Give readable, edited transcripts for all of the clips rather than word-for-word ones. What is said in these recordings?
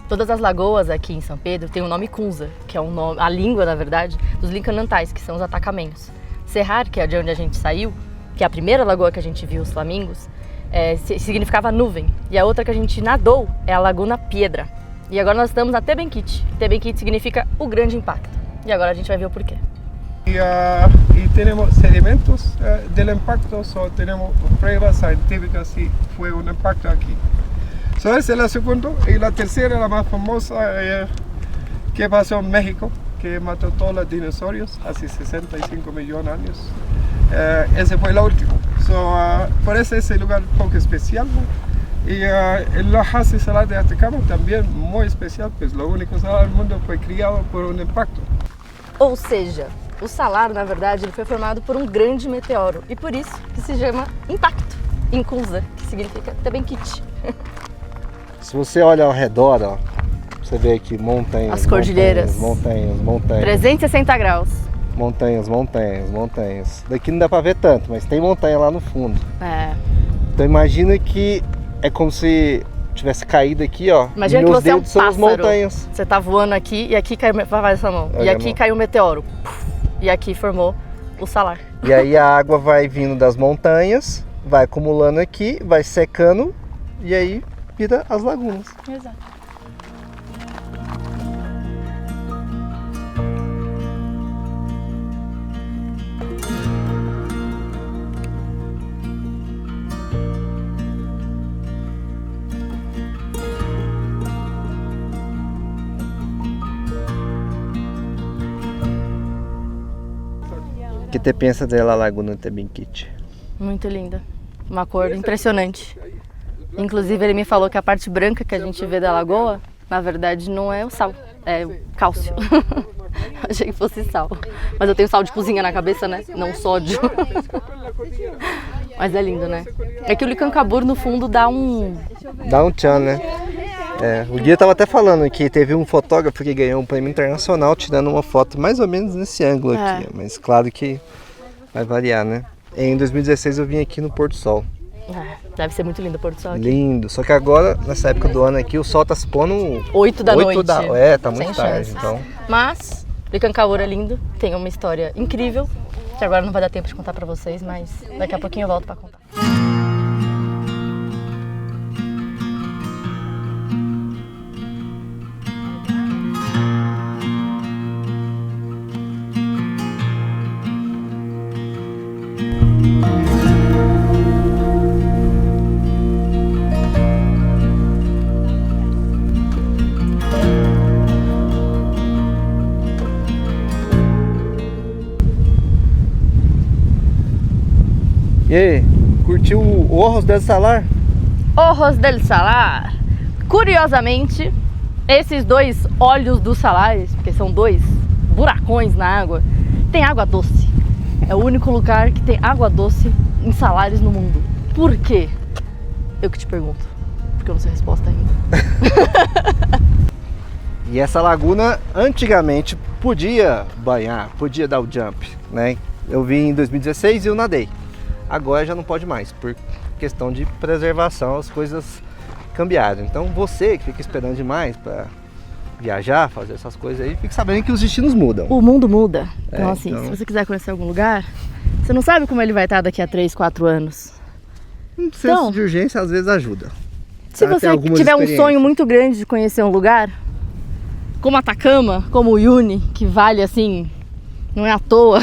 Todas as lagoas aqui em São Pedro têm o nome Kunza, que é a língua, na verdade, dos Lincanantais, que são os atacamenhos. Serrar, que é de onde a gente saiu, que é a primeira lagoa que a gente viu os flamingos, significava nuvem. E a outra que a gente nadou é a Laguna Piedra. E agora nós estamos na Tebenquite. Tebenquite significa o grande impacto. E agora a gente vai ver o porquê. E temos sedimentos do impacto, só temos provas científicas se foi um impacto aqui. So, essa é a segunda. E a terceira, a mais famosa, que passou em México, que matou todos os dinossauros há 65 milhões de anos. Esse foi o último. So, por isso esse lugar um pouco especial. E o Lhasa Salar de Atacama também muito especial, pois o único salar do mundo foi criado por um impacto. Ou seja, o salar, na verdade, ele foi formado por um grande meteoro e por isso que se chama impacto em Kunza, que significa Tebenquite. Se você olha ao redor, ó, você vê aqui montanhas, as cordilheiras, montanhas, 360 graus. Montanhas. Daqui não dá pra ver tanto, mas tem montanha lá no fundo. Então imagina que é como se tivesse caído aqui, ó. Imagina que você é um pássaro. São as montanhas. Você tá voando aqui e aqui caiu, vai essa mão. E aqui caiu o meteoro. E aqui formou o salar. E aí a água vai vindo das montanhas, vai acumulando aqui, vai secando e aí vira as lagunas. Exato. O que te pensa da Laguna Tebenquite? Muito linda. Uma cor impressionante. Inclusive ele me falou que a parte branca que a gente vê da lagoa, na verdade não é o sal, é o cálcio. Achei que fosse sal. Mas eu tenho sal de cozinha na cabeça, né? Não sódio. Mas é lindo, né? É que o Licancabur no fundo dá um tchan, né? O Guia estava até falando que teve um fotógrafo que ganhou um prêmio internacional tirando uma foto mais ou menos nesse ângulo aqui, mas claro que vai variar, né? Em 2016 eu vim aqui no Pôr do Sol. Deve ser muito lindo o Pôr do Sol aqui. Lindo, só que agora, nessa época do ano aqui, o sol tá se pondo 8 da noite. Tá muito tarde, então. Mas Licancabur é lindo, tem uma história incrível, que agora não vai dar tempo de contar pra vocês, mas daqui a pouquinho eu volto pra contar. E aí, curtiu o Ojos del Salar? Ojos del Salar. Curiosamente, esses dois olhos dos salares, porque são dois buracões na água, tem água doce. É o único lugar que tem água doce em salares no mundo. Por quê? Eu que te pergunto, porque eu não sei a resposta ainda. E essa laguna antigamente podia banhar, podia dar o jump, né? Eu vim em 2016 e eu nadei. Agora já não pode mais, por questão de preservação, as coisas cambiaram. Então você que fica esperando demais para viajar, fazer essas coisas aí, fique sabendo que os destinos mudam. O mundo muda. Então assim, se você quiser conhecer algum lugar, você não sabe como ele vai estar daqui a 3, 4 anos. Um senso de urgência às vezes ajuda. Se você tiver um sonho muito grande de conhecer um lugar, como Atacama, como o Uyuni, que vale assim, não é à toa,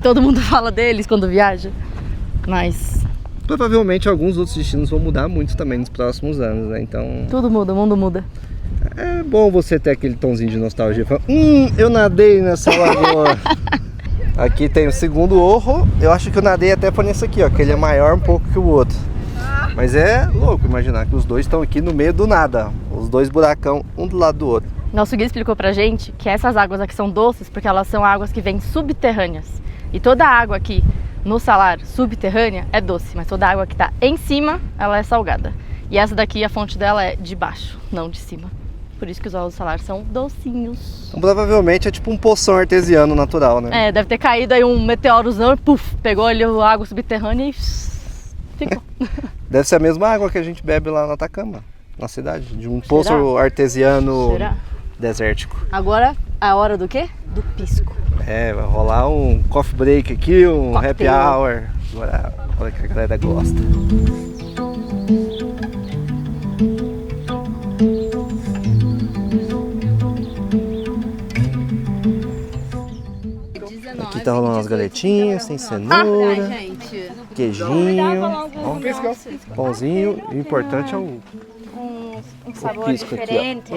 todo mundo fala deles quando viaja. Mas provavelmente alguns outros destinos vão mudar muito também nos próximos anos, né? Então tudo muda, o mundo muda. É bom você ter aquele tonzinho de nostalgia, falando, eu nadei nessa lagoa. Aqui tem o segundo Ojo, eu acho que eu nadei até por nesse aqui, ó, que ele é maior um pouco que o outro. Mas é louco imaginar que os dois estão aqui no meio do nada, os dois buracão, um do lado do outro. Nosso guia explicou pra gente que essas águas aqui são doces porque elas são águas que vêm subterrâneas. E toda a água aqui no salar subterrânea é doce, mas toda a água que está em cima, ela é salgada. E essa daqui, a fonte dela é de baixo, não de cima. Por isso que os ovos do salar são docinhos. Então, provavelmente é tipo um poção artesiano natural, né? Deve ter caído aí um meteorozão e puf, pegou ali a água subterrânea e ficou. Deve ser a mesma água que a gente bebe lá no Atacama. na cidade, de um poço artesiano Será? desértico. Agora, a hora do quê? Do pisco. É, vai rolar um coffee break aqui, um Cocktail. happy hour. Agora, olha que a galera gosta. Aqui tá rolando umas galetinhas, tem cenoura, queijinho, ó, pãozinho. E o importante é o sabor pisco aqui, ó. diferente.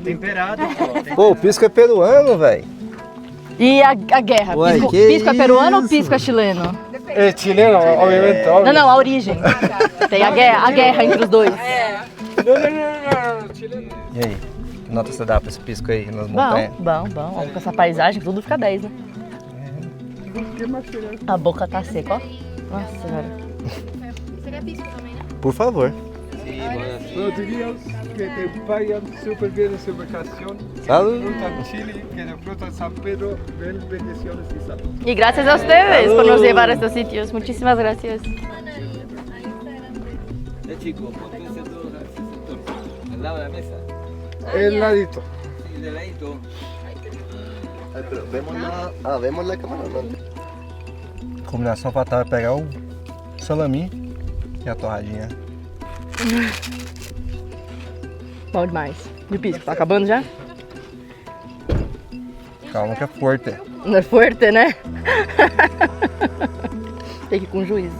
Temperado. Pô, o pisco é peruano, velho. E a guerra? Ué, Pisco, que pisco é peruano ou isso? pisco é chileno? É chileno, obviamente. Não, a origem. Tem a guerra entre os dois. Não, chileno. E aí, que nota você dá pra esse pisco aí nas Bom, montanhas? bom. Ó, com essa paisagem, tudo fica 10, né? Que mais chileno? A boca tá seca, ó. Nossa senhora. Por favor. Buenos días, que te vayan súper bien en su vacación. Salud. Fruta en Chile, que disfrutan San Pedro, mil bendiciones y salud. Y gracias a ustedes por nos llevar a estos sitios. Muchísimas gracias. Chico, ponte ese sector, al lado de la mesa, El ladito. y de ladito. Vemos na câmera, não. Combinação fatal é pegar o salami e a torradinha. Bom demais. E o pisco, tá acabando já? Calma que é forte. Não é forte, né? Tem que ir com juízo.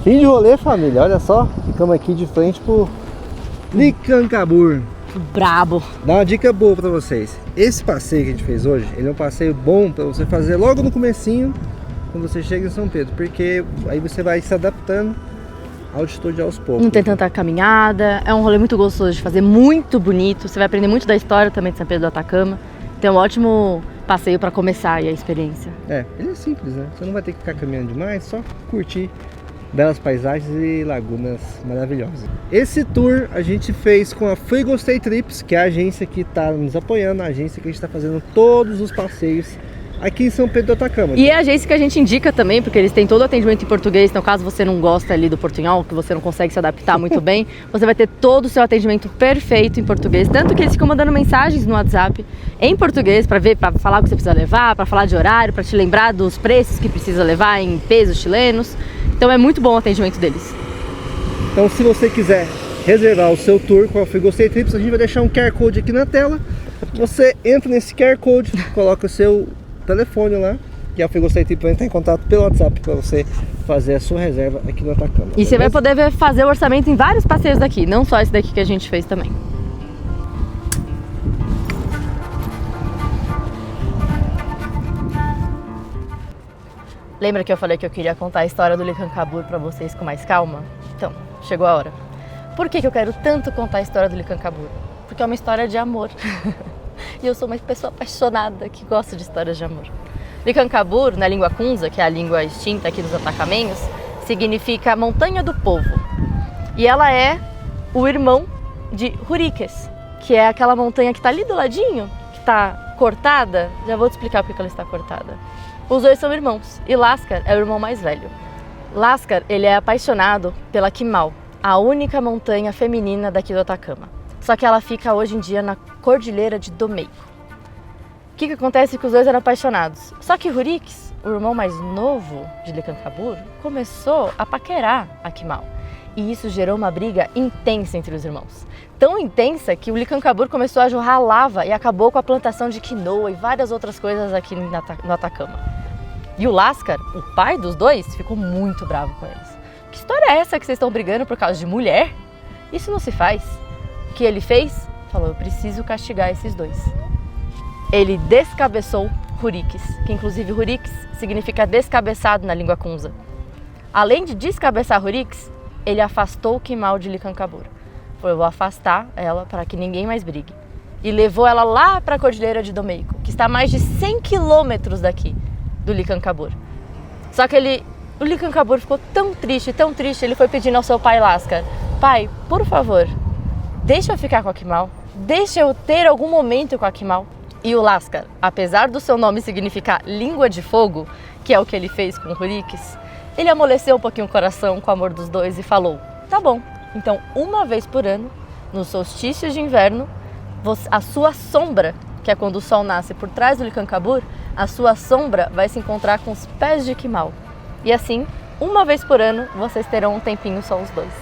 Fim de rolê, família, olha só. Ficamos aqui de frente pro Licancabur. Brabo. Dá uma dica boa pra vocês. Esse passeio que a gente fez hoje, ele é um passeio bom pra você fazer logo no comecinho, quando você chega em São Pedro, porque aí você vai se adaptando à altitude aos poucos. Não tem tanta caminhada, é um rolê muito gostoso de fazer, muito bonito. Você vai aprender muito da história também de São Pedro do Atacama. Então é um ótimo passeio para começar aí a experiência. É, ele é simples, né? Você não vai ter que ficar caminhando demais, só curtir belas paisagens e lagunas maravilhosas. Esse tour a gente fez com a Free Gostei Trips, que é a agência que está nos apoiando, a agência que a gente está fazendo todos os passeios aqui em São Pedro do Atacama. E é a agência que a gente indica também, porque eles têm todo o atendimento em português, então caso você não gosta ali do portunhol, que você não consegue se adaptar muito bem, você vai ter todo o seu atendimento perfeito em português, tanto que eles ficam mandando mensagens no WhatsApp em português para ver, para falar o que você precisa levar, para falar de horário, para te lembrar dos preços que precisa levar em pesos chilenos. Então é muito bom o atendimento deles. Então se você quiser reservar o seu tour com a Free Gostei Trips, a gente vai deixar um QR Code aqui na tela. Você entra nesse QR Code, coloca o seu telefone lá, e a Free Gostei Trips vai entrar em contato pelo WhatsApp para você fazer a sua reserva aqui no Atacama. E você vai poder fazer o orçamento em vários passeios daqui, não só esse daqui que a gente fez também. Lembra que eu falei que eu queria contar a história do Licancabur para vocês com mais calma? Então, chegou a hora. Por que eu quero tanto contar a história do Licancabur? Porque é uma história de amor. E eu sou uma pessoa apaixonada que gosta de histórias de amor. Licancabur, na língua Kunza, que é a língua extinta aqui dos Atacamenhos, significa montanha do povo. E ela é o irmão de Huriques, que é aquela montanha que está ali do ladinho, que está cortada. Já vou te explicar por que ela está cortada. Os dois são irmãos e Lascar é o irmão mais velho. Lascar, ele é apaixonado pela Quimal, a única montanha feminina daqui do Atacama. Só que ela fica hoje em dia na Cordilheira de Domeico. O que acontece? Que os dois eram apaixonados. Só que Huriques, o irmão mais novo de Licancabur, começou a paquerar a Quimal. E isso gerou uma briga intensa entre os irmãos. Tão intensa que o Licancabur começou a jorrar lava e acabou com a plantação de quinoa e várias outras coisas aqui no Atacama. E o Lascar, o pai dos dois, ficou muito bravo com eles. Que história é essa que vocês estão brigando por causa de mulher? Isso não se faz. O que ele fez? Falou, eu preciso castigar esses dois. Ele descabeçou Huriques, que inclusive Huriques significa descabeçado na língua Kunza. Além de descabeçar Huriques, ele afastou o Quimal de Licancabur. Falou, eu vou afastar ela para que ninguém mais brigue. e levou ela lá para a Cordilheira de Domeyko, que está a mais de 100 quilômetros daqui, do Licancabur. Só que o Licancabur ficou tão triste, ele foi pedindo ao seu pai Lascar: pai, por favor, deixa eu ficar com a Quimal, deixa eu ter algum momento com a Quimal. E o Lascar, apesar do seu nome significar língua de fogo, que é o que ele fez com o Hurikis, ele amoleceu um pouquinho o coração com o amor dos dois e falou: tá bom, então uma vez por ano, nos solstícios de inverno, a sua sombra, que é quando o sol nasce por trás do Licancabur, a sua sombra vai se encontrar com os pés de Quimal. E assim, uma vez por ano, vocês terão um tempinho só os dois.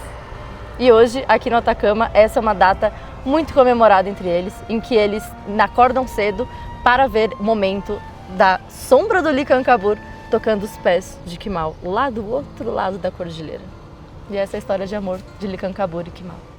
E hoje, aqui no Atacama, essa é uma data muito comemorada entre eles, em que eles acordam cedo para ver o momento da sombra do Licancabur tocando os pés de Quimal, lá do outro lado da cordilheira. E essa é a história de amor de Licancabur e Quimal.